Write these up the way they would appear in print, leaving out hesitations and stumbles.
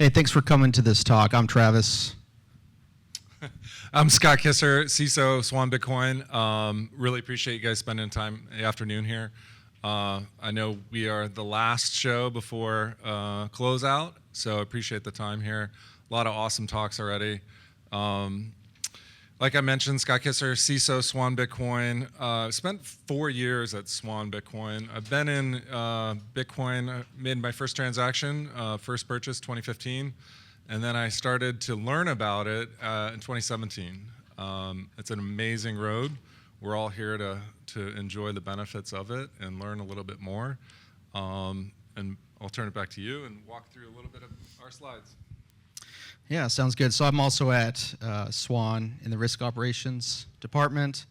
Hey, thanks for coming to this talk. I'm Travis. I'm Scott Kisser, CISO, Swan Bitcoin. Really appreciate you guys spending time in the afternoon here. I know we are the last show before closeout, so I appreciate the time here. A lot of awesome talks already. Like I mentioned, Scott Kisser, CISO, Swan Bitcoin. Spent 4 years at Swan Bitcoin. I've been in Bitcoin, made my first transaction, first purchase 2015, and then I started to learn about it in 2017. It's an amazing road. We're all here to enjoy the benefits of it and learn a little bit more. And I'll turn it back to you and walk through a little bit of our slides. Yeah, sounds good. So I'm also at Swan in the risk operations department,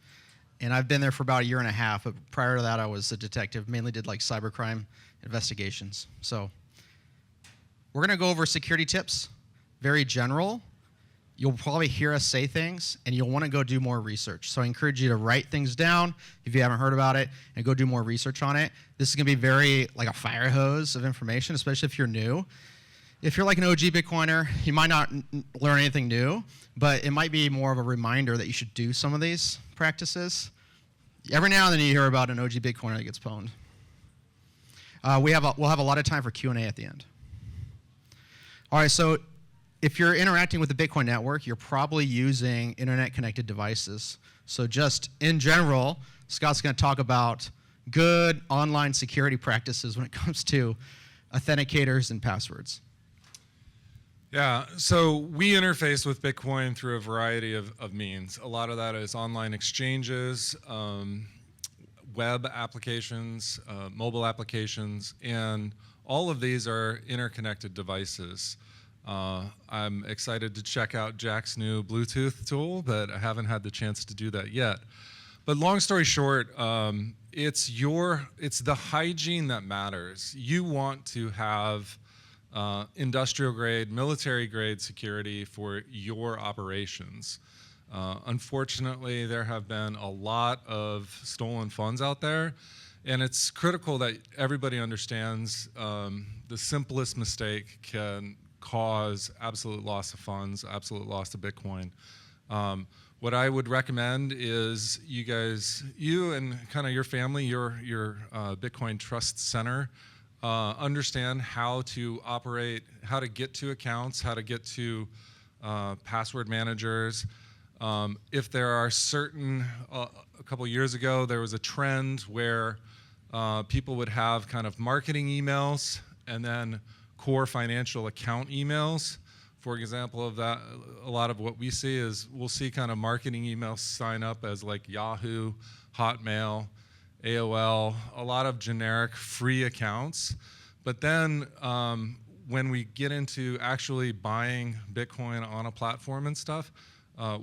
and I've been there for about a year and a half. But prior to that, I was a detective, mainly did like cybercrime investigations. So we're going to go over security tips, very general. You'll probably hear us say things, and you'll want to go do more research. So I encourage you to write things down if you haven't heard about it, and go do more research on it. This is going to be very like a fire hose of information, especially if you're new. If you're like an OG Bitcoiner, you might not learn anything new, but it might be more of a reminder that you should do some of these practices. Every now and then you hear about an OG Bitcoiner that gets pwned. We'll have a lot of time for Q&A at the end. All right, so if you're interacting with the Bitcoin network, you're probably using internet-connected devices. So just in general, Scott's going to talk about good online security practices when it comes to authenticators and passwords. Yeah, so we interface with Bitcoin through a variety of means. A lot of that is online exchanges, web applications, mobile applications, and all of these are interconnected devices. I'm excited to check out Jack's new Bluetooth tool, but I haven't had the chance to do that yet. But long story short, it's the hygiene that matters. You want to have industrial grade, military grade security for your operations. Unfortunately, there have been a lot of stolen funds out there, and it's critical that everybody understands the simplest mistake can cause absolute loss of funds, absolute loss of Bitcoin. What I would recommend is you and kind of your family, your Bitcoin Trust Center, understand how to operate, how to get to accounts, how to get to password managers. If there are certain, a couple years ago, there was a trend where people would have kind of marketing emails and then core financial account emails. For example of that, a lot of what we see is we'll see kind of marketing emails sign up as like Yahoo, Hotmail, AOL, a lot of generic free accounts. But then when we get into actually buying Bitcoin on a platform and stuff,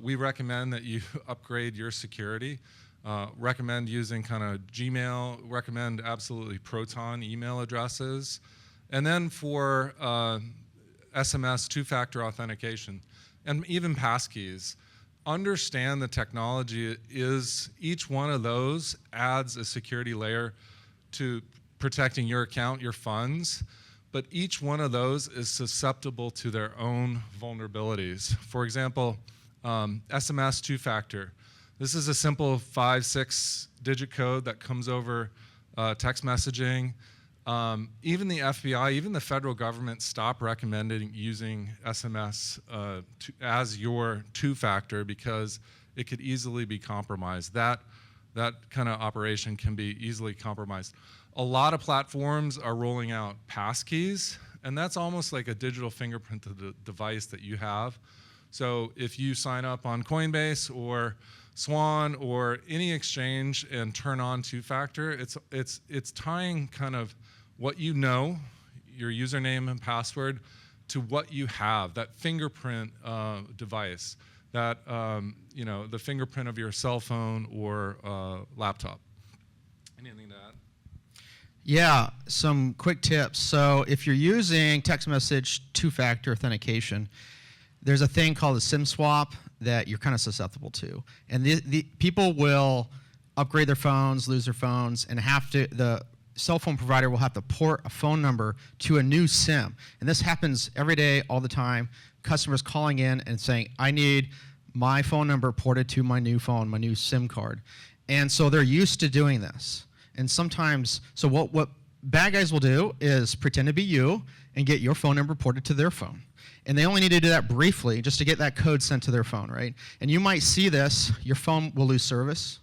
we recommend that you upgrade your security. Recommend using kind of Gmail, recommend absolutely Proton email addresses. And then for SMS two-factor authentication and even Passkeys, understand the technology is each one of those adds a security layer to protecting your account, your funds, but each one of those is susceptible to their own vulnerabilities. For example, SMS two-factor. This is a simple 5-6 digit code that comes over text messaging. Even the FBI, even the federal government stopped recommending using SMS as your two-factor because it could easily be compromised. That kind of operation can be easily compromised. A lot of platforms are rolling out Passkeys, and that's almost like a digital fingerprint to the device that you have. So if you sign up on Coinbase or Swan or any exchange and turn on two-factor, it's tying kind of what you know, your username and password, to what you have, that fingerprint device, that the fingerprint of your cell phone or laptop. Anything to add? Yeah, some quick tips. So if you're using text message two-factor authentication, there's a thing called a SIM swap that you're kind of susceptible to. And the people will upgrade their phones, lose their phones, and have to, cell phone provider will have to port a phone number to a new SIM. And this happens every day, all the time. Customers calling in and saying, I need my phone number ported to my new phone, my new SIM card. And so they're used to doing this. And sometimes, so what bad guys will do is pretend to be you and get your phone number ported to their phone. And they only need to do that briefly just to get that code sent to their phone, right? And you might see this, your phone will lose service.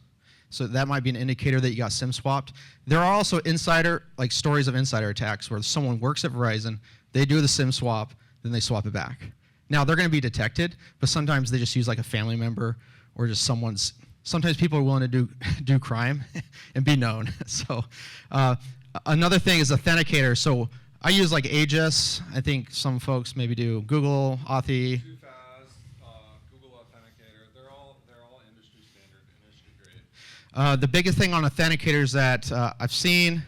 So that might be an indicator that you got SIM swapped. There are also stories of insider attacks where someone works at Verizon, they do the SIM swap, then they swap it back. Now they're gonna be detected, but sometimes they just use like a family member or just sometimes people are willing to do crime and be known. So another thing is Authenticator. So I use like Aegis. I think some folks maybe do Google Authy. Google Authenticator. They're all industry standard, industry grade. The biggest thing on Authenticators that I've seen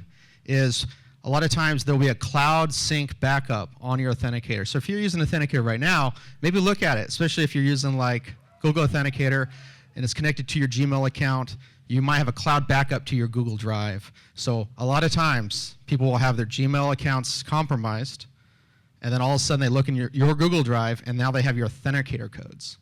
is a lot of times there'll be a cloud sync backup on your Authenticator. So if you're using Authenticator right now, maybe look at it, especially if you're using like Google Authenticator and it's connected to your Gmail account. You might have a cloud backup to your Google Drive. So a lot of times, people will have their Gmail accounts compromised, and then all of a sudden they look in your Google Drive, and now they have your Authenticator codes.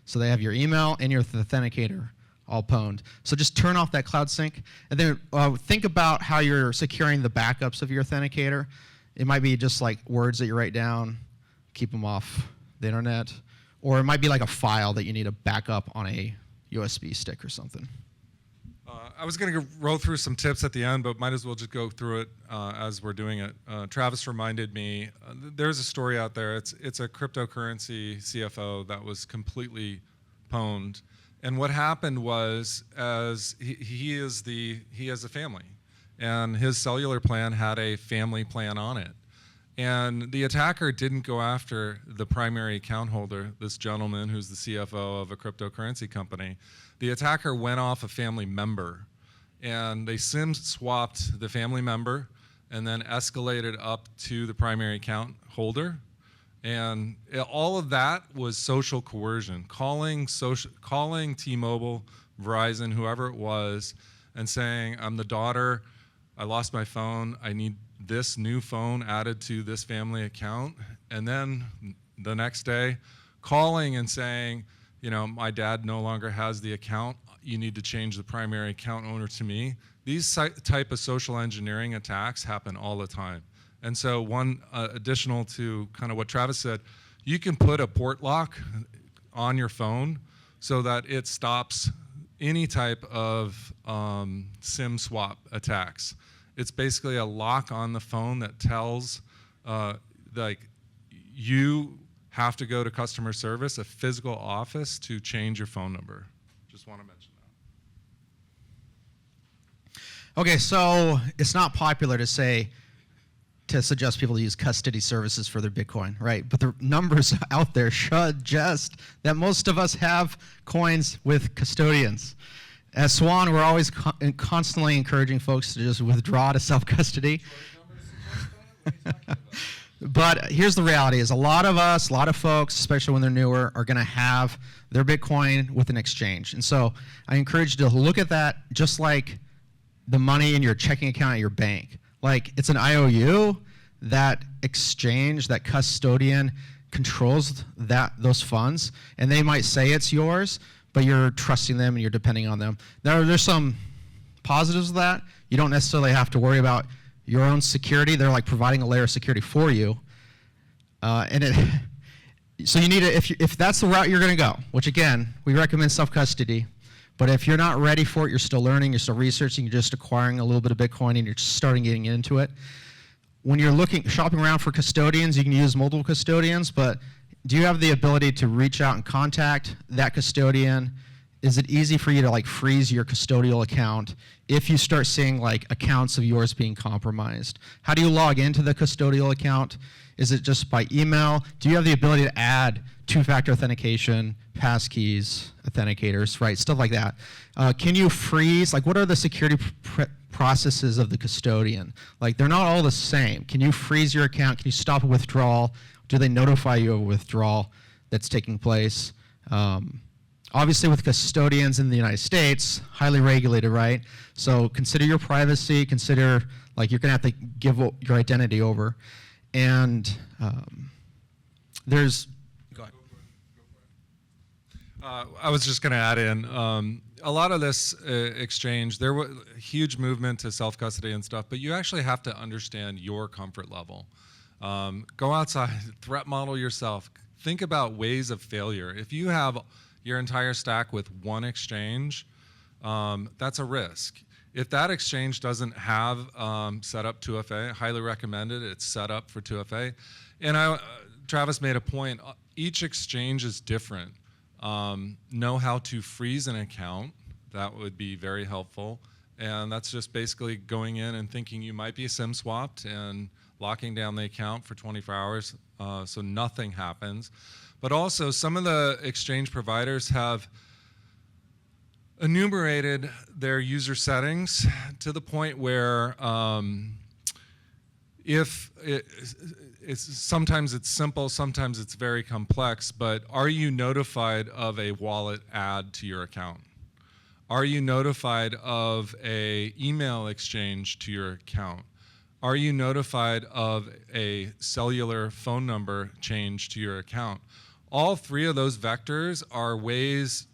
So they have your email and your Authenticator all pwned. So just turn off that cloud sync, and then think about how you're securing the backups of your Authenticator. It might be just like words that you write down, keep them off the internet, or it might be like a file that you need to back up on a USB stick or something. I was going to roll through some tips at the end, but might as well just go through it as we're doing it. Travis reminded me, there's a story out there. It's a cryptocurrency CFO that was completely pwned. And what happened was, as he has a family, and his cellular plan had a family plan on it. And the attacker didn't go after the primary account holder, this gentleman who's the CFO of a cryptocurrency company. The attacker went off a family member, and they SIM swapped the family member and then escalated up to the primary account holder. And all of that was social coercion, calling T-Mobile, Verizon, whoever it was, and saying, I'm the daughter, I lost my phone, I need this new phone added to this family account. And then the next day, calling and saying, my dad no longer has the account, you need to change the primary account owner to me. These type of social engineering attacks happen all the time. And so one additional to kind of what Travis said, you can put a port lock on your phone so that it stops any type of SIM swap attacks. It's basically a lock on the phone that tells you have to go to customer service, a physical office, to change your phone number. Just want to mention that. Okay, so it's not popular to suggest people to use custody services for their Bitcoin, right? But the numbers out there suggest that most of us have coins with custodians. At Swan, we're always constantly encouraging folks to just withdraw to self-custody. But here's the reality is a lot of folks, especially when they're newer, are gonna have their Bitcoin with an exchange. And so I encourage you to look at that just like the money in your checking account at your bank. Like it's an IOU, that exchange, that custodian controls those funds, and they might say it's yours, but you're trusting them and you're depending on them. There's some positives of that. You don't necessarily have to worry about your own security. They're like providing a layer of security for you. So you need to, if that's the route you're gonna go, which again, we recommend self-custody, but if you're not ready for it, you're still learning, you're still researching, you're just acquiring a little bit of Bitcoin and you're just starting getting into it. When you're shopping around for custodians, you can use multiple custodians, but do you have the ability to reach out and contact that custodian? Is it easy for you to like freeze your custodial account if you start seeing like accounts of yours being compromised? How do you log into the custodial account? Is it just by email? Do you have the ability to add two-factor authentication, passkeys, authenticators, right? Stuff like that. Can you freeze? Like, what are the security processes of the custodian? Like, they're not all the same. Can you freeze your account? Can you stop a withdrawal? Do they notify you of a withdrawal that's taking place? Obviously, with custodians in the United States, highly regulated, right? So consider your privacy. Consider, like, you're going to have to give your identity over. And there's... Go ahead. I was just going to add in, a lot of this exchange, there was a huge movement to self-custody and stuff, but you actually have to understand your comfort level. Go outside, threat model yourself. Think about ways of failure. If you have your entire stack with one exchange, that's a risk. If that exchange doesn't have set up 2FA, I highly recommend it. It's set up for 2FA. And Travis made a point. Each exchange is different. Know how to freeze an account. That would be very helpful. And that's just basically going in and thinking you might be SIM swapped and locking down the account for 24 hours so nothing happens. But also, some of the exchange providers have enumerated their user settings to the point where sometimes it's simple, sometimes it's very complex, but are you notified of a wallet add to your account? Are you notified of an email exchange to your account? Are you notified of a cellular phone number change to your account? All three of those vectors are ways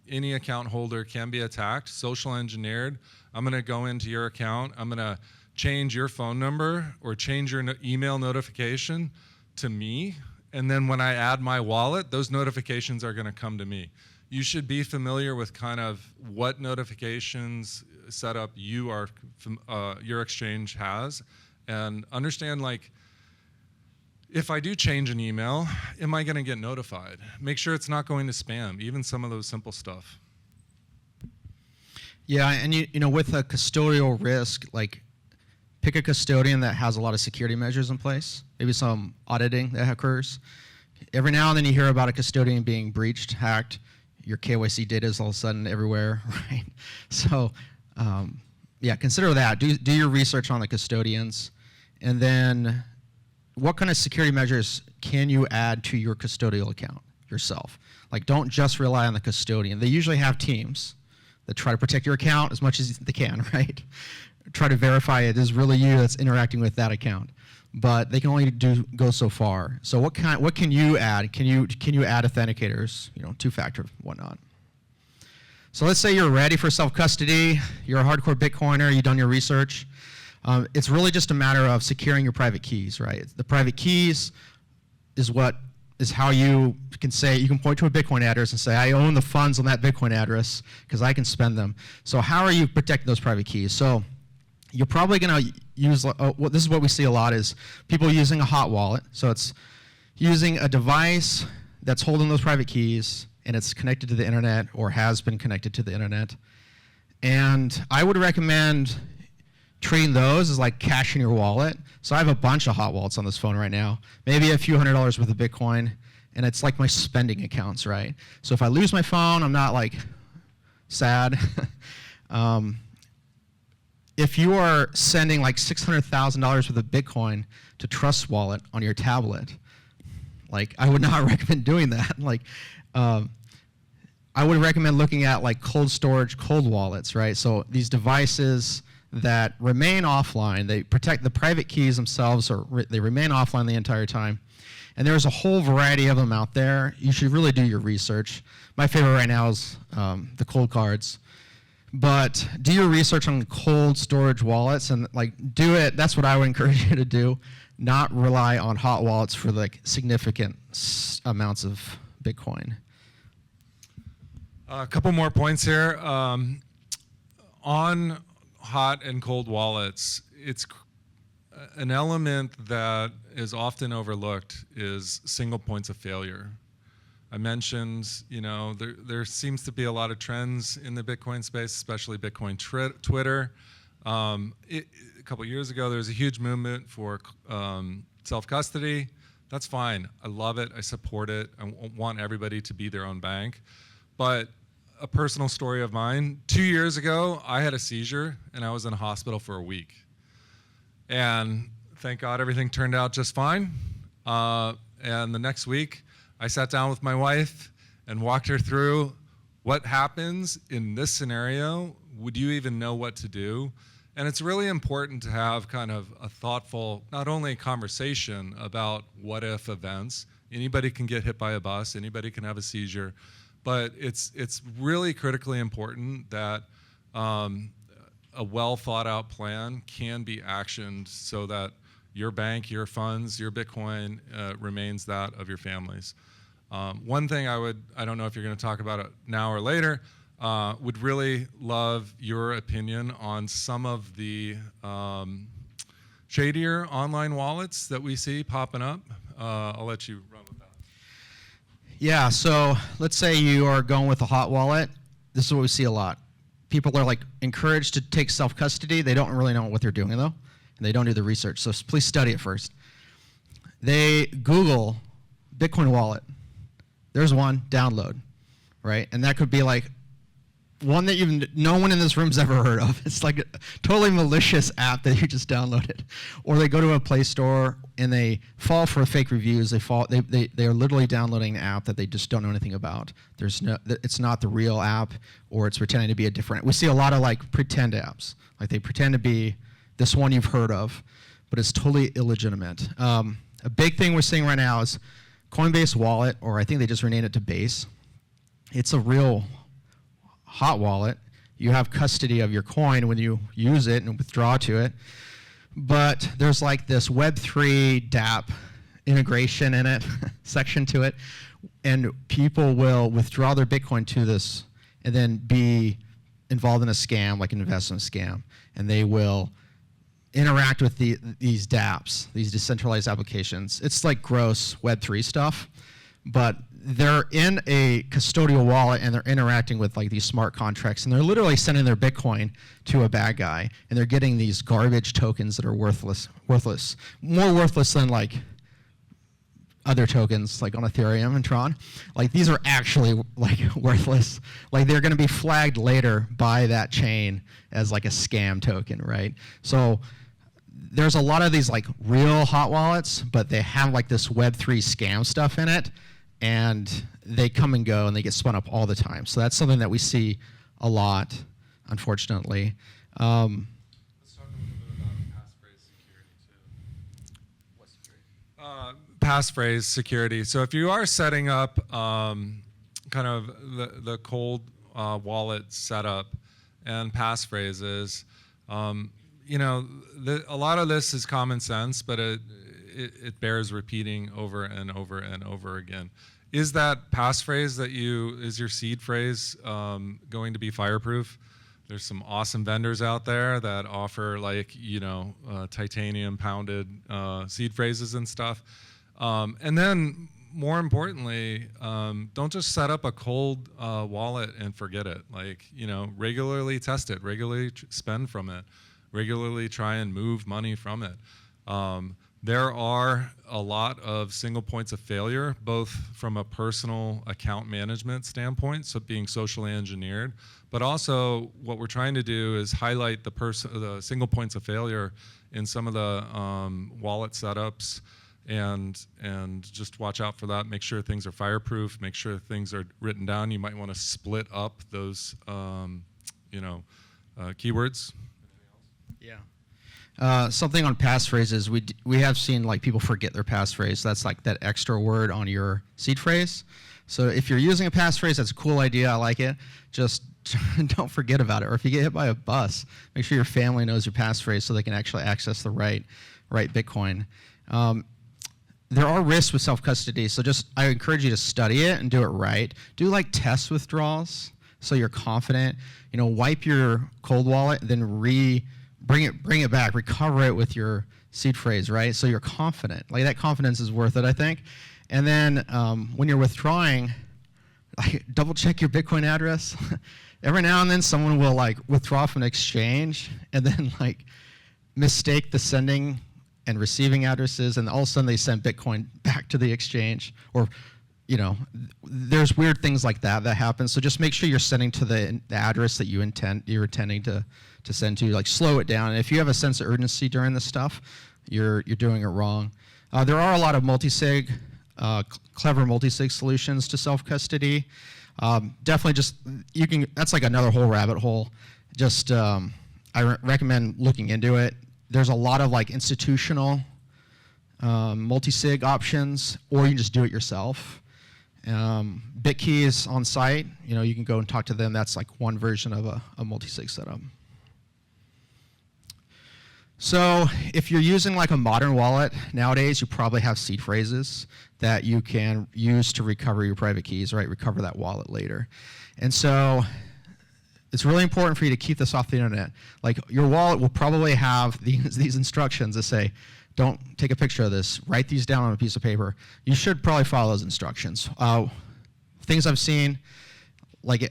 any account holder can be attacked, social engineered. I'm going to go into your account. I'm going to change your phone number or change your email notification to me. And then when I add my wallet, those notifications are going to come to me. You should be familiar with kind of what notifications setup your exchange has, and understand, like, if I do change an email, am I going to get notified? Make sure it's not going to spam, even some of those simple stuff. Yeah, and you know, with a custodial risk, like, pick a custodian that has a lot of security measures in place, maybe some auditing that occurs. Every now and then you hear about a custodian being breached, hacked, your KYC data is all of a sudden everywhere, right? So, yeah, consider that. Do your research on the custodians, and then what kind of security measures can you add to your custodial account yourself? Like, don't just rely on the custodian. They usually have teams that try to protect your account as much as they can, right? Try to verify it is really you that's interacting with that account. But they can only go so far. So what can you add? Can you add authenticators, you know, two-factor, whatnot? So let's say you're ready for self-custody, you're a hardcore Bitcoiner, you've done your research. It's really just a matter of securing your private keys, right? The private keys is how you can point to a Bitcoin address and say, I own the funds on that Bitcoin address because I can spend them. So how are you protecting those private keys? So you're probably going to use, this is what we see a lot, is people using a hot wallet. So it's using a device that's holding those private keys, and it's connected to the internet or has been connected to the internet. And I would recommend treating those as like cash in your wallet. So I have a bunch of hot wallets on this phone right now, maybe a few $100s worth of Bitcoin, and it's like my spending accounts, right? So if I lose my phone, I'm not like sad. If you are sending like $600,000 worth of Bitcoin to Trust Wallet on your tablet, like, I would not recommend doing that. Like, I would recommend looking at like cold storage, cold wallets, right? So these devices that remain offline, they protect the private keys themselves, or they remain offline the entire time. And there's a whole variety of them out there. You should really do your research. My favorite right now is the cold cards. But do your research on cold storage wallets, and like, do it. That's what I would encourage you to do. Not rely on hot wallets for like significant amounts of Bitcoin. A couple more points here. On hot and cold wallets, it's an element that is often overlooked is single points of failure. I mentioned, you know, there seems to be a lot of trends in the Bitcoin space, especially Bitcoin Twitter. A couple years ago, there was a huge movement for self-custody. That's fine. I love it. I support it. I want everybody to be their own bank. But a personal story of mine, 2 years ago, I had a seizure, and I was in a hospital for a week. And thank God everything turned out just fine. And the next week, I sat down with my wife and walked her through what happens in this scenario. Would you even know what to do? And it's really important to have kind of a thoughtful, not only conversation about what if events. Anybody can get hit by a bus, anybody can have a seizure, but it's really critically important that a well thought out plan can be actioned so that your bank, your funds, your Bitcoin remains that of your families. One thing I don't know if you're going to talk about it now or later, would really love your opinion on some of the shadier online wallets that we see popping up. I'll let you run with that. Yeah, so let's say you are going with a hot wallet. This is what we see a lot. People are like encouraged to take self-custody. They don't really know what they're doing though, and they don't do the research. So please study it first. They Google Bitcoin wallet. There's one, download, right? And that could be like one that no one in this room's ever heard of. It's like a totally malicious app that you just downloaded. Or they go to a Play Store and they fall for fake reviews. They are literally downloading an app that they just don't know anything about. It's not the real app, or it's pretending to be a different. We see a lot of like pretend apps. Like they pretend to be this one you've heard of, but it's totally illegitimate. A big thing we're seeing right now is Coinbase Wallet, or I think they just renamed it to Base. It's a real hot wallet. You have custody of your coin when you use it and withdraw to it. But there's like this Web3 dApp integration in it, section to it, and people will withdraw their Bitcoin to this and then be involved in a scam, like an investment scam, and they will interact with these dApps, these decentralized applications. It's like gross Web3 stuff, but they're in a custodial wallet and they're interacting with like these smart contracts, and they're literally sending their Bitcoin to a bad guy, and they're getting these garbage tokens that are worthless, more worthless than like other tokens like on Ethereum and Tron. Like these are actually like worthless. Like they're going to be flagged later by that chain as like a scam token, right? So there's a lot of these like real hot wallets, but they have like this Web3 scam stuff in it, and they come and go and they get spun up all the time. So that's something that we see a lot, unfortunately. Let's talk a little bit about passphrase security too. What security? Passphrase security. So if you are setting up kind of the cold wallet setup and passphrases, you know, a lot of this is common sense, but it bears repeating over and over and over again. Is that passphrase is your seed phrase going to be fireproof? There's some awesome vendors out there that offer like, you know, titanium pounded seed phrases and stuff. And then more importantly, don't just set up a cold wallet and forget it. Like, you know, regularly test it, regularly spend from it, regularly try and move money from it. There are a lot of single points of failure, both from a personal account management standpoint, so being socially engineered, but also what we're trying to do is highlight the single points of failure in some of the wallet setups, and just watch out for that. Make sure things are fireproof. Make sure things are written down. You might want to split up those, keywords. Yeah. Something on passphrases, we have seen like people forget their passphrase. That's like that extra word on your seed phrase. So if you're using a passphrase, that's a cool idea. I like it. Just don't forget about it. Or if you get hit by a bus, make sure your family knows your passphrase so they can actually access the right Bitcoin. There are risks with self-custody, so I encourage you to study it and do it right. Do like test withdrawals so you're confident. You know, wipe your cold wallet, then bring it back, recover it with your seed phrase, right? So you're confident. Like that confidence is worth it, I think. And then when you're withdrawing, like, double check your Bitcoin address. Every now and then someone will like withdraw from an exchange and then like mistake the sending and receiving addresses, and all of a sudden they send Bitcoin back to the exchange, or, you know, there's weird things like that happen. So just make sure you're sending to the address that you're intending to send to. Like slow it down. And if you have a sense of urgency during this stuff, you're doing it wrong. There are a lot of multi-sig clever multi-sig solutions to self-custody. Definitely just, that's like another whole rabbit hole. Just, I recommend looking into it. There's a lot of like institutional multi-sig options, or you can just do it yourself. BitKeys on site, you can go and talk to them. That's like one version of a multi-sig setup. So if you're using like a modern wallet nowadays, you probably have seed phrases that you can use to recover your private keys, right? Recover that wallet later. And so it's really important for you to keep this off the internet. Like your wallet will probably have these instructions that say, don't take a picture of this, write these down on a piece of paper. You should probably follow those instructions. Things I've seen, like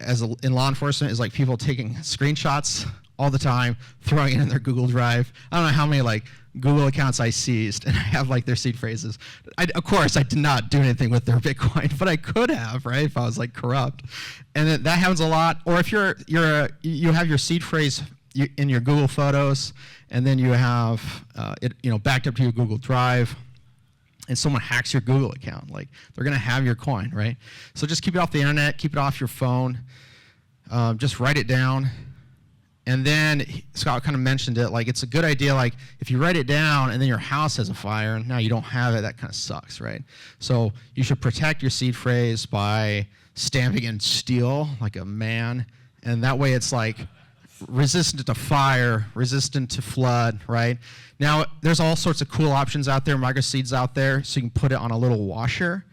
in law enforcement, is like people taking screenshots all the time, throwing it in their Google Drive. I don't know how many like Google accounts I seized, and I have like their seed phrases. Of course, I did not do anything with their Bitcoin, but I could have, right? If I was like corrupt, and that happens a lot. Or if you have your seed phrase in your Google Photos, and then you have it backed up to your Google Drive, and someone hacks your Google account, like they're gonna have your coin, right? So just keep it off the internet, keep it off your phone. Just write it down. And then Scott kind of mentioned it, like it's a good idea, like if you write it down and then your house has a fire and now you don't have it, that kind of sucks, right? So you should protect your seed phrase by stamping in steel like a man, and that way it's like resistant to fire, resistant to flood, right? Now there's all sorts of cool options out there, microseeds out there, so you can put it on a little washer,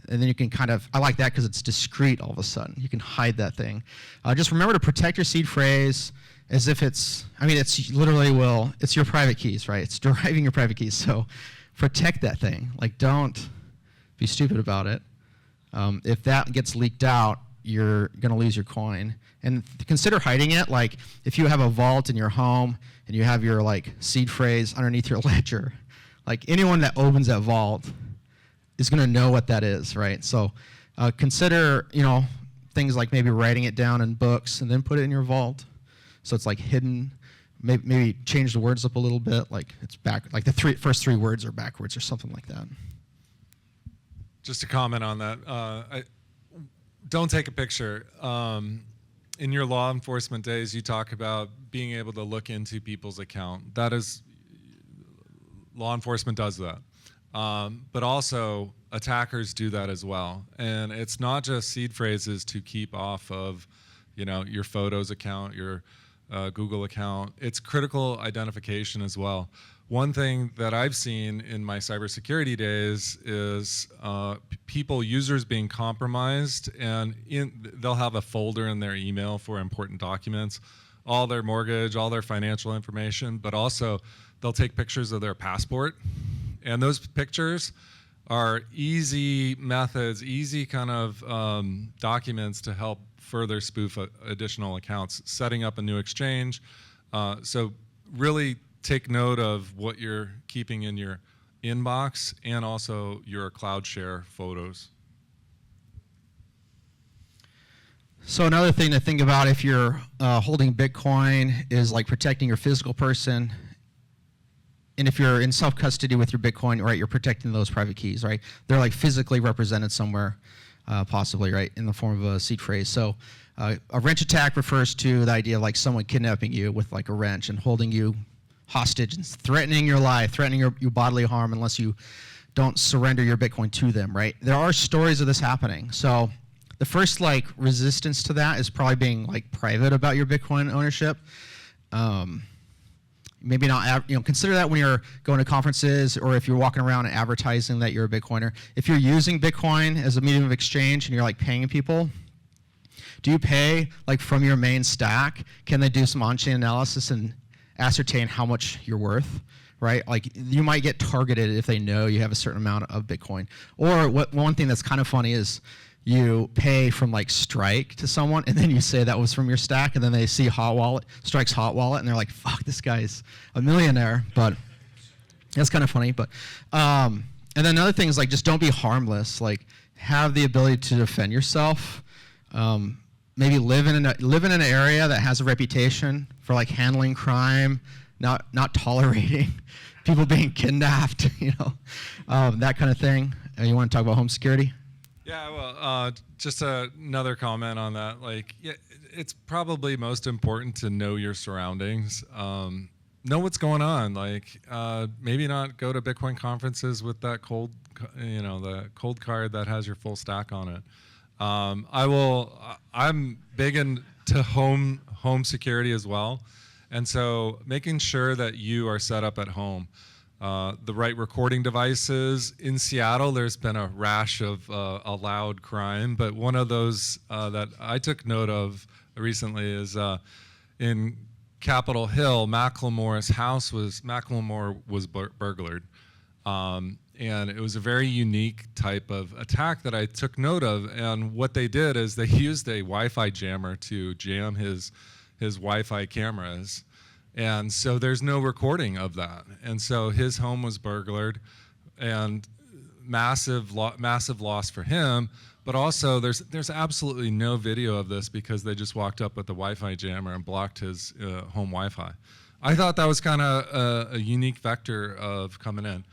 and then you can I like that because it's discreet all of a sudden. You can hide that thing. Just remember to protect your seed phrase as if it's literally it's your private keys, right? It's deriving your private keys, so protect that thing. Like don't be stupid about it. If that gets leaked out, you're gonna lose your coin. And consider hiding it, like if you have a vault in your home and you have your like seed phrase underneath your ledger, like anyone that opens that vault is gonna know what that is, right? So consider, things like maybe writing it down in books and then put it in your vault. So it's like hidden, maybe change the words up a little bit, like it's back, like the first three words are backwards or something like that. Just to comment on that, don't take a picture. In your law enforcement days, you talk about being able to look into people's account. That is, law enforcement does that. But also, attackers do that as well. And it's not just seed phrases to keep off of, your Photos account, your Google account. It's critical identification as well. One thing that I've seen in my cybersecurity days is users being compromised, and they'll have a folder in their email for important documents, all their mortgage, all their financial information, but also they'll take pictures of their passport. And those pictures are easy methods, easy kind of documents to help further spoof additional accounts, setting up a new exchange. So really take note of what you're keeping in your inbox and also your cloud share photos. So another thing to think about if you're holding Bitcoin is like protecting your physical person. And if you're in self-custody with your Bitcoin, right, you're protecting those private keys, right? They're like physically represented somewhere, possibly, right, in the form of a seed phrase. So a wrench attack refers to the idea of like someone kidnapping you with like a wrench and holding you hostage and threatening your life, threatening your bodily harm unless you don't surrender your Bitcoin to them, right? There are stories of this happening. So the first like resistance to that is probably being like private about your Bitcoin ownership. Maybe not, consider that when you're going to conferences or if you're walking around and advertising that you're a Bitcoiner. If you're using Bitcoin as a medium of exchange and you're like paying people, do you pay like from your main stack? Can they do some on-chain analysis and ascertain how much you're worth, right? Like you might get targeted if they know you have a certain amount of Bitcoin. Or one thing that's kind of funny is you pay from like Strike to someone and then you say that was from your stack and then they see Strike's hot wallet and they're like, fuck, this guy's a millionaire. But that's kind of funny. But and then another thing is like just don't be harmless. Like have the ability to defend yourself. Maybe live in an area that has a reputation for like handling crime, not tolerating people being kidnapped, that kind of thing. You want to talk about home security? Yeah, well, just another comment on that. Like, yeah, it's probably most important to know your surroundings, know what's going on. Like, maybe not go to Bitcoin conferences with that the cold card that has your full stack on it. I'm big into home security as well, and so making sure that you are set up at home. The right recording devices. In Seattle, there's been a rash of allowed crime, but one of those that I took note of recently is in Capitol Hill, Macklemore's house was burglared. And it was a very unique type of attack that I took note of. And what they did is they used a Wi-Fi jammer to jam his Wi-Fi cameras. And so there's no recording of that. And so his home was burglared, and massive loss for him. But also there's absolutely no video of this because they just walked up with the Wi-Fi jammer and blocked his home Wi-Fi. I thought that was kind of a unique vector of coming in.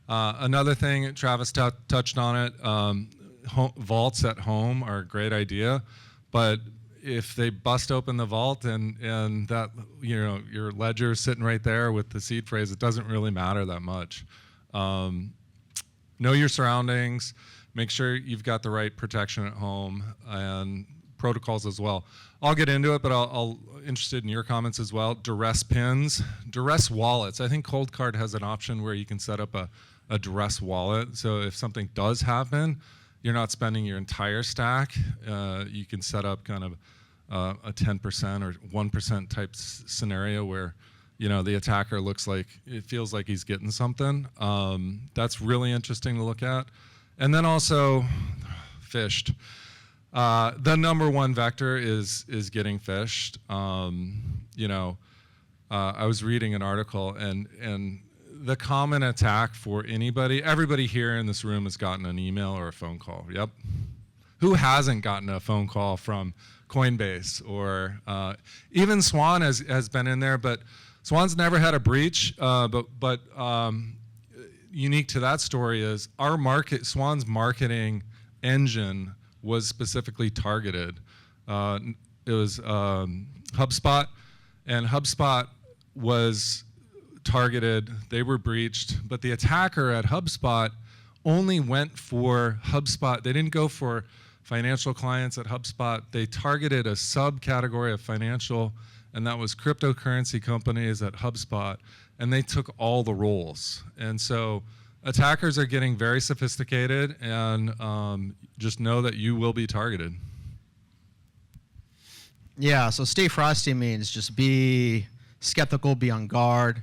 Another thing, Travis touched on it, vaults at home are a great idea, but if they bust open the vault and that, your ledger is sitting right there with the seed phrase, it doesn't really matter that much. Know your surroundings, make sure you've got the right protection at home, and protocols as well. I'll get into it, but I'll interested in your comments as well. Duress pins, duress wallets. I think Coldcard has an option where you can set up a duress wallet. So if something does happen, you're not spending your entire stack. You can set up kind of a 10% or 1% type scenario where, the attacker feels like he's getting something. That's really interesting to look at. And then also phished. The number one vector is getting phished. I was reading an article, and the common attack for everybody here in this room has gotten an email or a phone call. Yep. Who hasn't gotten a phone call from Coinbase or even Swan has been in there, but Swan's never had a breach. But unique to that story is Swan's marketing engine was specifically targeted. It was HubSpot, and HubSpot was targeted. They were breached, but the attacker at HubSpot only went for HubSpot. They didn't go for financial clients at HubSpot. They targeted a subcategory of financial, and that was cryptocurrency companies at HubSpot, and they took all the roles. And so attackers are getting very sophisticated, and just know that you will be targeted. Yeah, so stay frosty means just be skeptical, be on guard,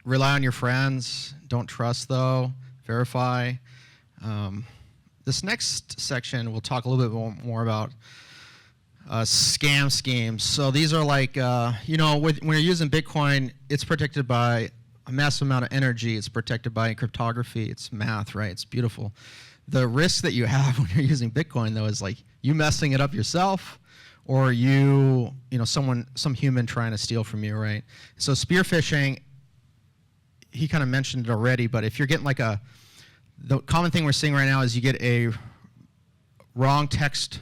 rely on your friends, don't trust though, verify. This next section, we'll talk a little bit more about scam schemes. So these are like, when you're using Bitcoin, it's protected by a massive amount of energy. It's protected by cryptography. It's math, right? It's beautiful. The risk that you have when you're using Bitcoin, though, is like you messing it up yourself, or some human trying to steal from you, right? So spear phishing, he kind of mentioned it already, but if you're getting the common thing we're seeing right now is you get a wrong text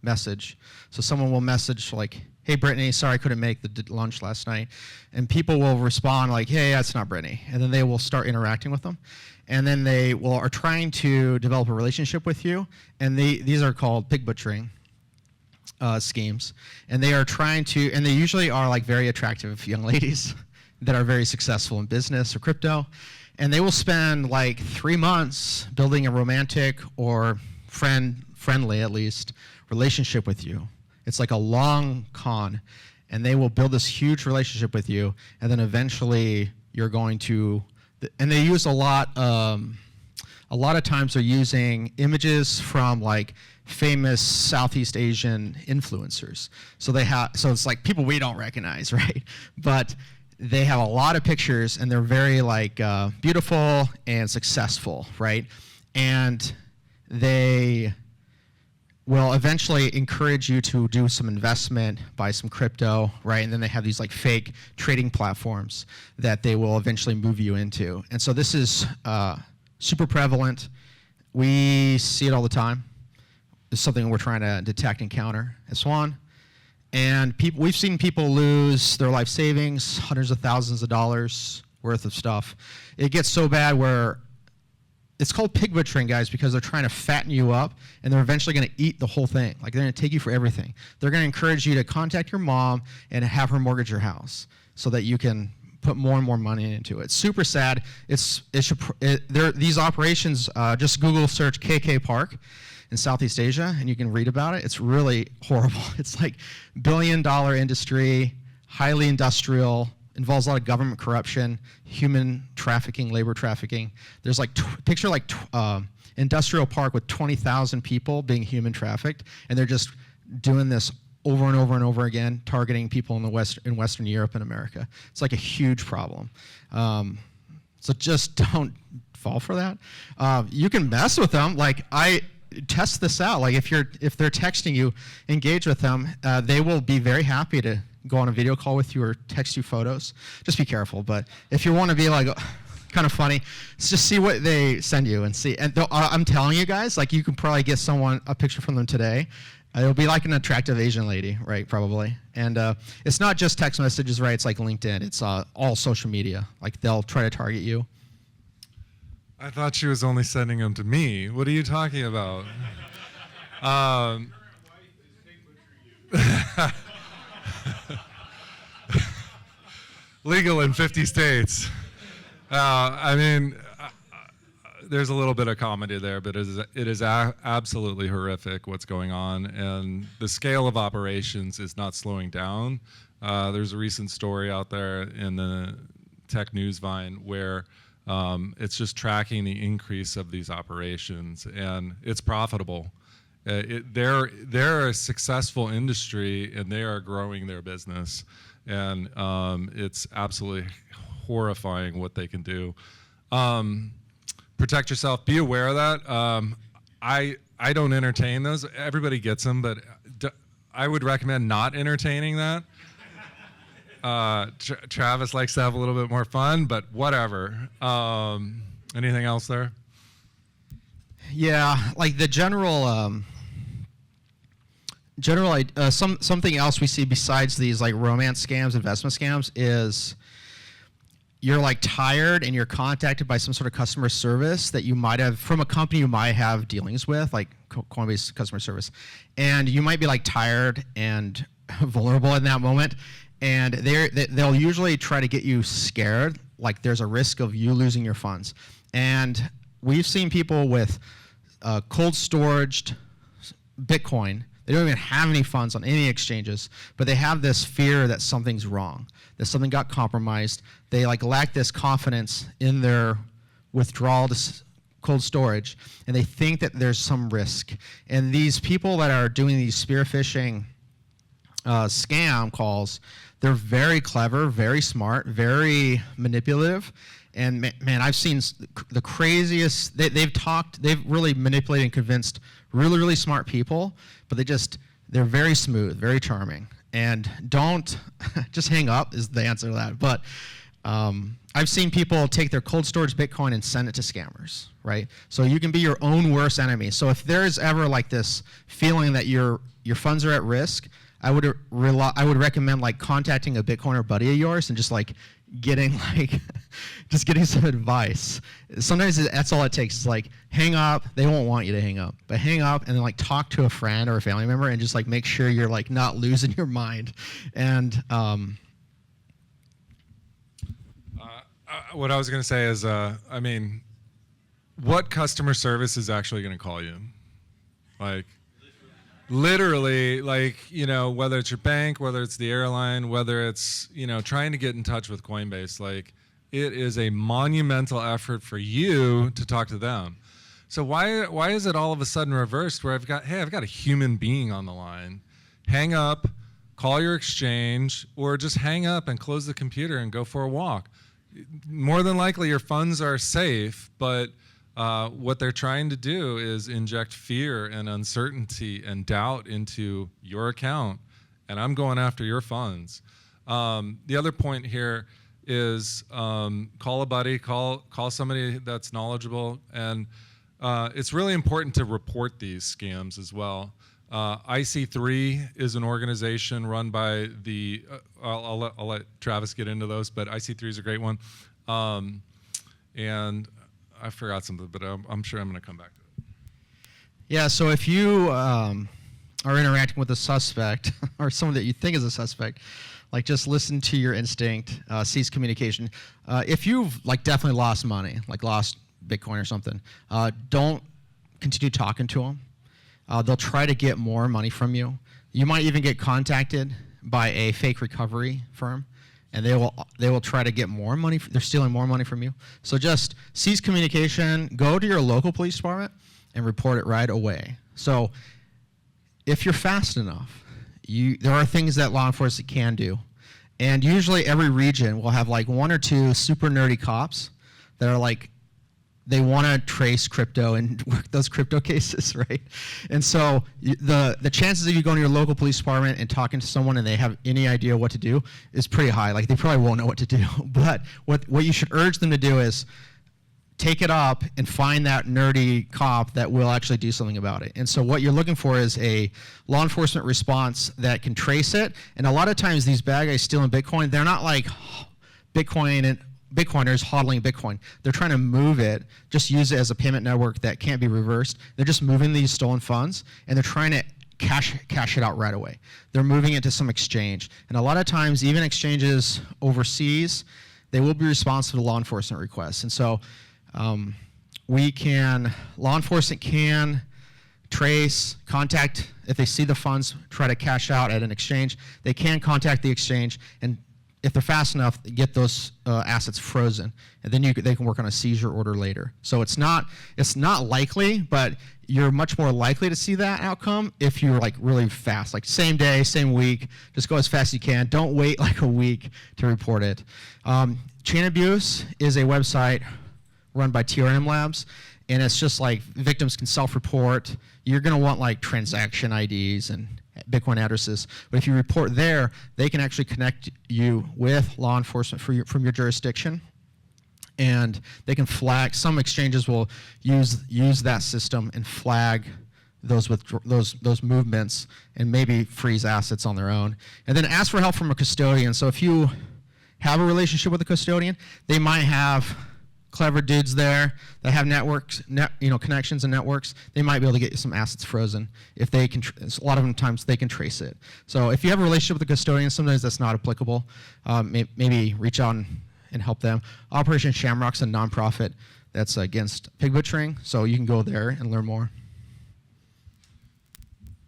message. So someone will message like, "Hey Brittany, sorry I couldn't make the lunch last night," and people will respond like, "Hey, that's not Brittany," and then they will start interacting with them, and then they are trying to develop a relationship with you, and these are called pig butchering schemes, and they are trying to, and they usually are like very attractive young ladies that are very successful in business or crypto, and they will spend like 3 months building a romantic or friendly at least relationship with you. It's like a long con, and they will build this huge relationship with you, and then eventually you're going to, and they use a lot of times they're using images from like famous Southeast Asian influencers. So it's like people we don't recognize, right? But they have a lot of pictures, and they're very like beautiful and successful, right? And they will eventually encourage you to do some investment, buy some crypto, right? And then they have these like fake trading platforms that they will eventually move you into. And so this is super prevalent. We see it all the time. It's something we're trying to detect and counter at Swan. And we've seen people lose their life savings, hundreds of thousands of dollars worth of stuff. It gets so bad where it's called pig butchering, guys, because they're trying to fatten you up, and they're eventually going to eat the whole thing. Like, they're going to take you for everything. They're going to encourage you to contact your mom and have her mortgage your house so that you can put more and more money into it. Super sad. These operations, just Google search KK Park in Southeast Asia, and you can read about it. It's really horrible. It's like billion-dollar industry, highly industrial, involves a lot of government corruption, human trafficking, labor trafficking. There's like, picture like industrial park with 20,000 people being human trafficked, and they're just doing this over and over and over again, targeting people in Western Europe and America. It's like a huge problem. So just don't fall for that. You can mess with them. Like, test this out. Like, if they're texting you, engage with them. They will be very happy to go on a video call with you or text you photos. Just be careful. But if you want to be like kind of funny, just see what they send you and see. And I'm telling you guys, like, you can probably get someone a picture from them today. It'll be like an attractive Asian lady, right? Probably. And it's not just text messages, right? It's like LinkedIn. It's all social media. Like, they'll try to target you. I thought she was only sending them to me. What are you talking about? Legal in 50 states. I mean, there's a little bit of comedy there, but it is absolutely horrific what's going on, and the scale of operations is not slowing down. There's a recent story out there in the Tech News Vine where it's just tracking the increase of these operations, and it's profitable. They're a successful industry, and they are growing their business, and it's absolutely horrifying what they can do. Protect yourself. Be aware of that. I don't entertain those. Everybody gets them, but I would recommend not entertaining that. Travis likes to have a little bit more fun, but whatever. Anything else there? Yeah, like the something else we see besides these like romance scams, investment scams, is you're like tired and you're contacted by some sort of customer service that you might have from a company you might have dealings with, like Coinbase customer service, and you might be like tired and vulnerable in that moment, and they'll usually try to get you scared, like there's a risk of you losing your funds. And we've seen people with cold storaged Bitcoin. They don't even have any funds on any exchanges, but they have this fear that something's wrong, that something got compromised. They like lack this confidence in their withdrawal to cold storage, and they think that there's some risk. And these people that are doing these spear phishing scam calls, they're very clever, very smart, very manipulative. And man, I've seen the craziest, they've really manipulated and convinced really, really smart people, but they're very smooth, very charming. And don't, just hang up is the answer to that. But I've seen people take their cold storage Bitcoin and send it to scammers, right? So you can be your own worst enemy. So if there's ever like this feeling that your funds are at risk, I would recommend like contacting a Bitcoiner buddy of yours and just like getting some advice. Sometimes that's all it takes. It's like hang up. They won't want you to hang up, but hang up and then like talk to a friend or a family member and just like make sure you're like not losing your mind. And what I was going to say is, I mean, what customer service is actually going to call you? Like, literally, like, you know, whether it's your bank, whether it's the airline, whether it's, you know, trying to get in touch with Coinbase, like, it is a monumental effort for you to talk to them. So why is it all of a sudden reversed where I've got a human being on the line? Hang up, call your exchange, or just hang up and close the computer and go for a walk. More than likely your funds are safe, but what they're trying to do is inject fear and uncertainty and doubt into your account, and I'm going after your funds. The other point here is call a buddy, call somebody that's knowledgeable, and it's really important to report these scams as well. IC3 is an organization run by the, I'll let Travis get into those, but IC3 is a great one. And I forgot something, but I'm sure I'm going to come back to it. Yeah, so if you are interacting with a suspect or someone that you think is a suspect, like just listen to your instinct, cease communication. If you've like definitely lost money, like lost Bitcoin or something, don't continue talking to them. They'll try to get more money from you. You might even get contacted by a fake recovery firm, and they will try to get more money. They're stealing more money from you. So just cease communication. Go to your local police department and report it right away. So if you're fast enough, there are things that law enforcement can do, and usually every region will have like one or two super nerdy cops that are like, they want to trace crypto and work those crypto cases, right? And so the chances of you going to your local police department and talking to someone and they have any idea what to do is pretty high. Like they probably won't know what to do. But what you should urge them to do is take it up and find that nerdy cop that will actually do something about it. And so what you're looking for is a law enforcement response that can trace it. And a lot of times these bad guys stealing Bitcoin, they're not like Bitcoiners hodling Bitcoin. They're trying to move it, just use it as a payment network that can't be reversed. They're just moving these stolen funds, and they're trying to cash it out right away. They're moving it to some exchange. And a lot of times, even exchanges overseas, they will be responsive to law enforcement requests. And so law enforcement can trace, contact, if they see the funds, try to cash out at an exchange. They can contact the exchange, and if they're fast enough, get those assets frozen, and then they can work on a seizure order later. So it's not likely, but you're much more likely to see that outcome if you're like really fast, like same day, same week. Just go as fast as you can. Don't wait like a week to report it. Chain Abuse is a website run by TRM Labs, and it's just like victims can self-report. You're going to want like transaction IDs and Bitcoin addresses, but if you report there, they can actually connect you with law enforcement from your jurisdiction, and they can flag. Some exchanges will use that system and flag those movements and maybe freeze assets on their own. And then ask for help from a custodian. So if you have a relationship with a custodian, they might have clever dudes there that have networks, connections and networks. They might be able to get some assets frozen if they can. A lot of times they can trace it. So if you have a relationship with a custodian, sometimes that's not applicable. Maybe reach out and help them. Operation Shamrock's a nonprofit that's against pig butchering, so you can go there and learn more.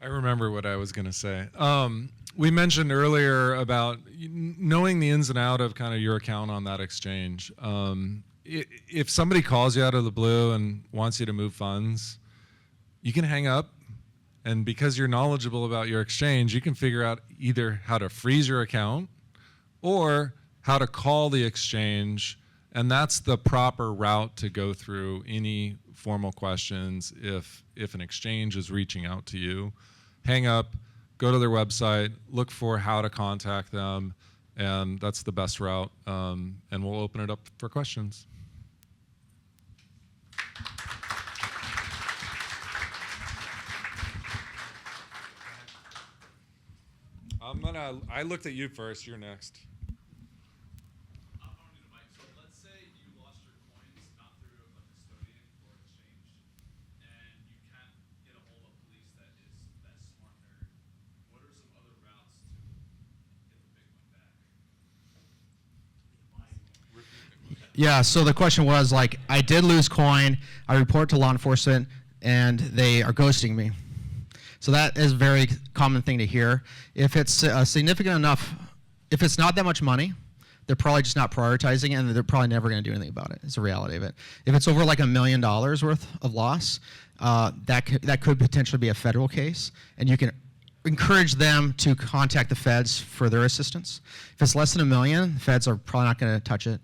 I remember what I was going to say. We mentioned earlier about knowing the ins and out of kind of your account on that exchange. If somebody calls you out of the blue and wants you to move funds, you can hang up, and because you're knowledgeable about your exchange, you can figure out either how to freeze your account or how to call the exchange, and that's the proper route to go through any formal questions if an exchange is reaching out to you. Hang up, go to their website, look for how to contact them, and that's the best route, and we'll open it up for questions. I looked at you first. You're next. So let's say you lost your coins not through a custodian or exchange, and you can't get a hold of police that smart nerd. What are some other routes to get the Bitcoin back? Yeah, so the question was like, I did lose coin, I report to law enforcement, and they are ghosting me. So that is a very common thing to hear. If it's significant enough, if it's not that much money, they're probably just not prioritizing it, and they're probably never going to do anything about it. It's the reality of it. If it's over like $1 million worth of loss, that could potentially be a federal case, and you can encourage them to contact the feds for their assistance. If it's less than $1 million, the feds are probably not going to touch it.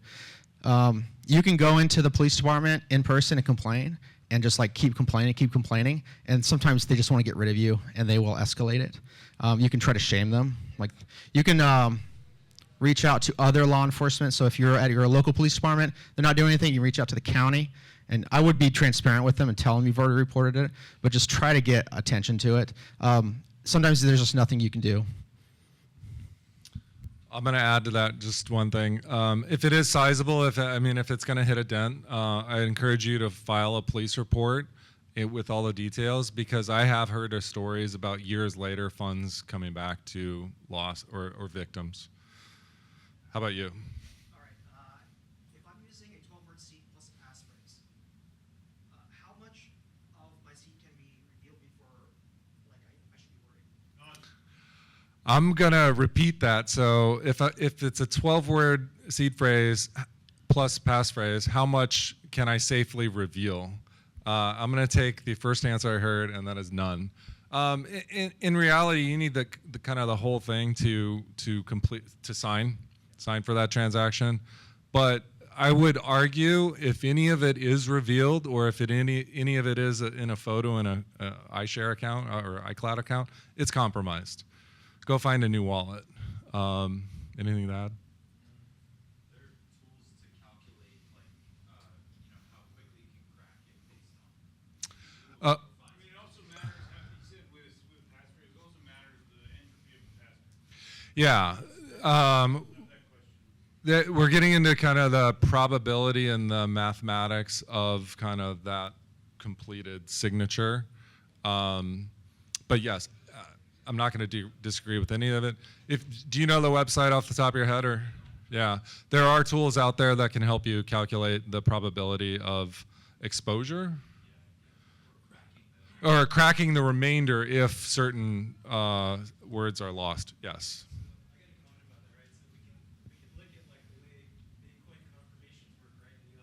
You can go into the police department in person and complain, and just like keep complaining, and sometimes they just want to get rid of you, and they will escalate it. You can try to shame them. Like you can reach out to other law enforcement. So if you're at your local police department, they're not doing anything, you reach out to the county. And I would be transparent with them and tell them you've already reported it, but just try to get attention to it. Sometimes there's just nothing you can do. I'm going to add to that just one thing. If it is sizable, if it's going to hit a dent, I encourage you to file a police report with all the details, because I have heard of stories about years later funds coming back to loss or victims. How about you? All right. If I'm using a 12-word seed plus a passphrase, how much of my seed can be revealed before, like, I should be worried? I'm gonna repeat that. So if it's a 12-word seed phrase plus passphrase, how much can I safely reveal? I'm gonna take the first answer I heard, and that is none. In reality, you need the kind of the whole thing to sign for that transaction. But I would argue if any of it is revealed, or if any of it is in a photo in a iShare account or iCloud account, it's compromised. Go find a new wallet. Anything to add? There are tools to calculate, like, how quickly you can crack it based on. It also matters, how you said with passphrase, it also matters the entropy of the passphrase. Yeah. We're getting into kind of the probability and the mathematics of kind of that completed signature. But yes, I'm not going to disagree with any of it. Do you know the website off the top of your head, or? Yeah, there are tools out there that can help you calculate the probability of exposure or cracking the remainder if certain words are lost. Yes. I got a comment about that, right? So we can look at, like, the way Bitcoin confirmations work, right? The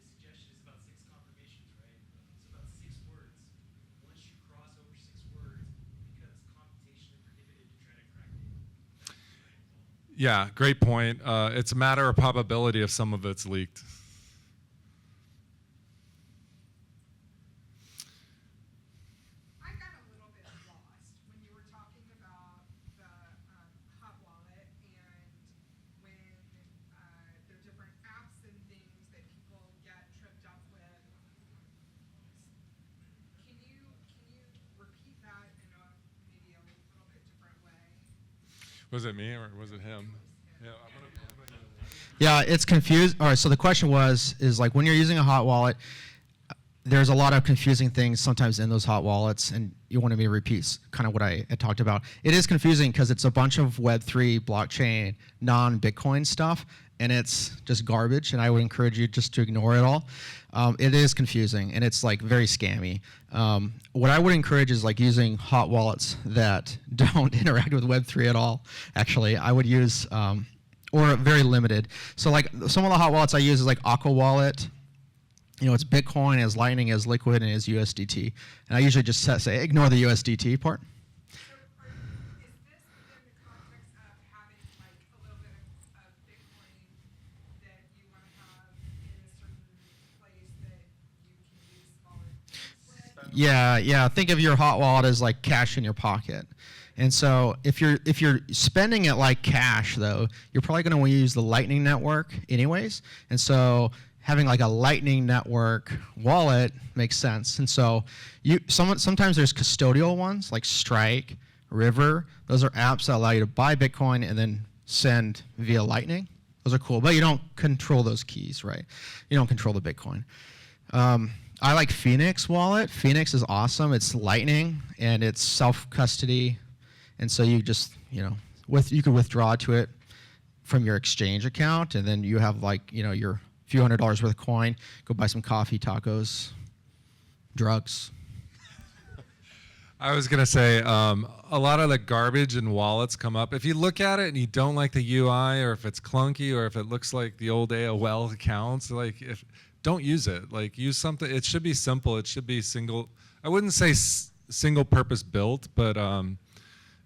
suggestion is about 6 confirmations, right? So about 6 words. Once you cross over 6 words, it becomes computationally prohibited to try to crack it. Yeah, great point. It's a matter of probability if some of it's leaked. I got a little bit lost when you were talking about the hot wallet and when there are different apps and things that people get tripped up with. Can you repeat that in a maybe a little bit different way? Was it me or was it him? Yeah, Yeah, it's confused. All right, so the question is like when you're using a hot wallet, there's a lot of confusing things sometimes in those hot wallets, and you wanted me to repeat kind of what I had talked about. It is confusing because it's a bunch of Web3 blockchain, non-Bitcoin stuff, and it's just garbage, and I would encourage you just to ignore it all. It is confusing, and it's like very scammy. What I would encourage is like using hot wallets that don't interact with Web3 at all. Actually, I would use, or very limited. So like some of the hot wallets I use is like Aqua Wallet. You know, it's Bitcoin, as Lightning, as Liquid, and as USDT. And I usually just say ignore the USDT part. So is this within the context of having like a little bit of Bitcoin that you want to have in a certain place that you can use smaller things with? Yeah. Think of your hot wallet as like cash in your pocket. And so if you're spending it like cash, though, you're probably going to want to use the Lightning Network anyways. And so having like a Lightning Network wallet makes sense. And so sometimes there's custodial ones like Strike, River. Those are apps that allow you to buy Bitcoin and then send via Lightning. Those are cool, but you don't control those keys, right? You don't control the Bitcoin. I like Phoenix Wallet. Phoenix is awesome. It's Lightning and it's self-custody. And so you just, you can withdraw to it from your exchange account, and then you have like, your few $100s worth of coin, go buy some coffee, tacos, drugs. I was going to say, a lot of the garbage in wallets come up. If you look at it and you don't like the UI, or if it's clunky, or if it looks like the old AOL accounts, don't use it. Like, use something. It should be simple. It should be single. I wouldn't say single purpose built, but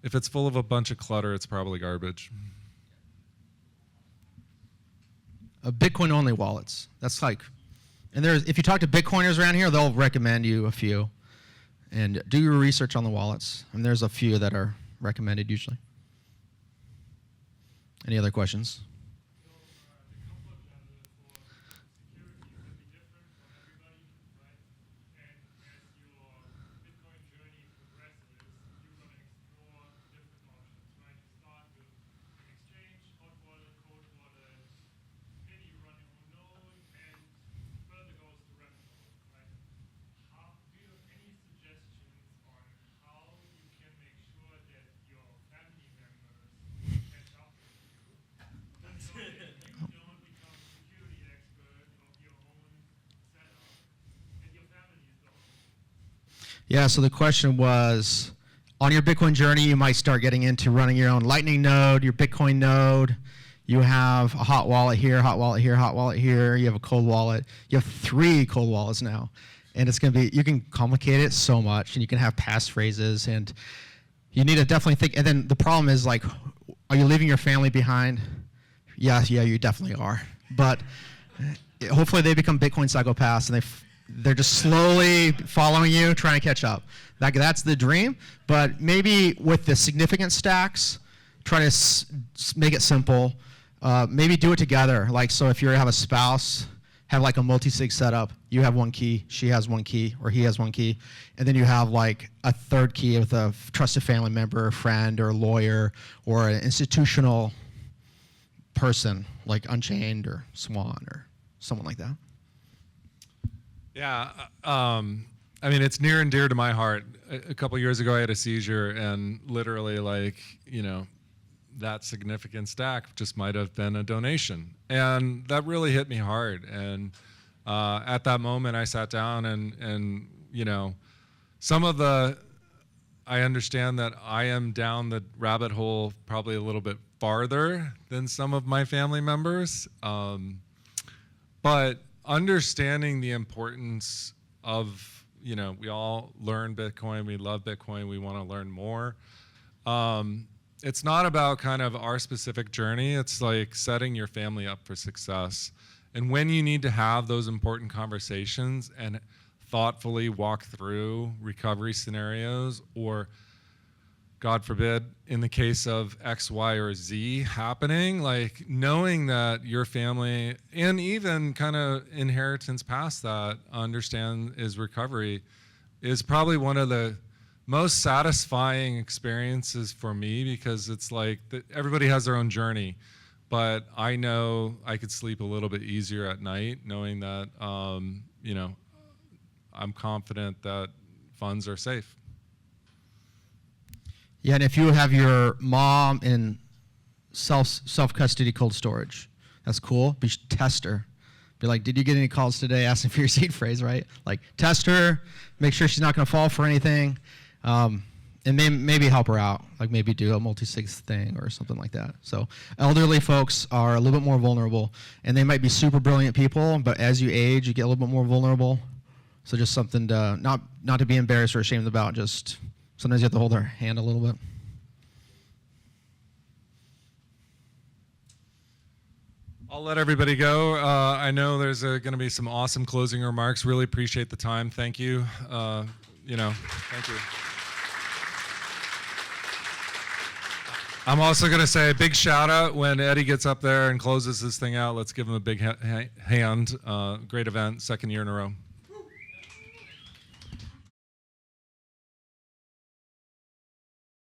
if it's full of a bunch of clutter, it's probably garbage. Bitcoin only wallets. That's like, and if you talk to Bitcoiners around here, they'll recommend you a few. And do your research on the wallets. And there's a few that are recommended usually. Any other questions? So the comfort level for security will be different for everybody, right? And as your Bitcoin journey progresses, you're going to explore different options, right? You start with an exchange, hot wallet, cold wallet, maybe you run your own node, and further goes to rabbit hole, right? Do you have any suggestions on how you can make sure that your family members catch up with you? So that you don't become security expert of your own setup and your families don't. Yeah, so the question was, on your Bitcoin journey, you might start getting into running your own Lightning node, your Bitcoin node. You have a hot wallet here, hot wallet here, hot wallet here. You have a cold wallet. You have 3 cold wallets now. And it's going to be, you can complicate it so much, and you can have passphrases, and you need to definitely think. And then the problem is, like, are you leaving your family behind? Yeah, you definitely are. But hopefully they become Bitcoin psychopaths, and they're just slowly following you, trying to catch up. That's the dream. But maybe with the significant stacks, try to make it simple. Maybe do it together. Like, so if you have a spouse, have like a multi-sig setup. You have 1 key, she has 1 key, or he has 1 key, and then you have like a 3rd key with a trusted family member, a friend, or a lawyer, or an institutional person like Unchained or Swan or someone like that. Yeah, I mean, it's near and dear to my heart. A couple years ago, I had a seizure, and literally, like, you know, that significant stack just might have been a donation, and that really hit me hard. And at that moment, I sat down and you know, I understand that I am down the rabbit hole probably a little bit farther than some of my family members, but understanding the importance of, you know, we all learn Bitcoin, we love Bitcoin, we want to learn more. It's not about kind of our specific journey. It's like setting your family up for success. And when you need to have those important conversations and thoughtfully walk through recovery scenarios, or God forbid, in the case of X, Y, or Z happening, like knowing that your family, and even kind of inheritance past that, understand is recovery, is probably one of the most satisfying experiences for me, because it's like everybody has their own journey, but I know I could sleep a little bit easier at night knowing that, you know, I'm confident that funds are safe. Yeah, and if you have your mom in self-custody cold storage, that's cool. But you should test her. Be like, did you get any calls today asking for your seed phrase, right? Like, test her, make sure she's not going to fall for anything. And maybe help her out, like maybe do a multi-sig thing or something like that. So elderly folks are a little bit more vulnerable, and they might be super brilliant people, but as you age, you get a little bit more vulnerable. So just something to not to be embarrassed or ashamed about. Just sometimes you have to hold their hand a little bit. I'll let everybody go. I know there's going to be some awesome closing remarks. Really appreciate the time. Thank you. You know, thank you. I'm also going to say a big shout out when Eddie gets up there and closes this thing out. Let's give him a big hand. Great event, 2nd year in a row.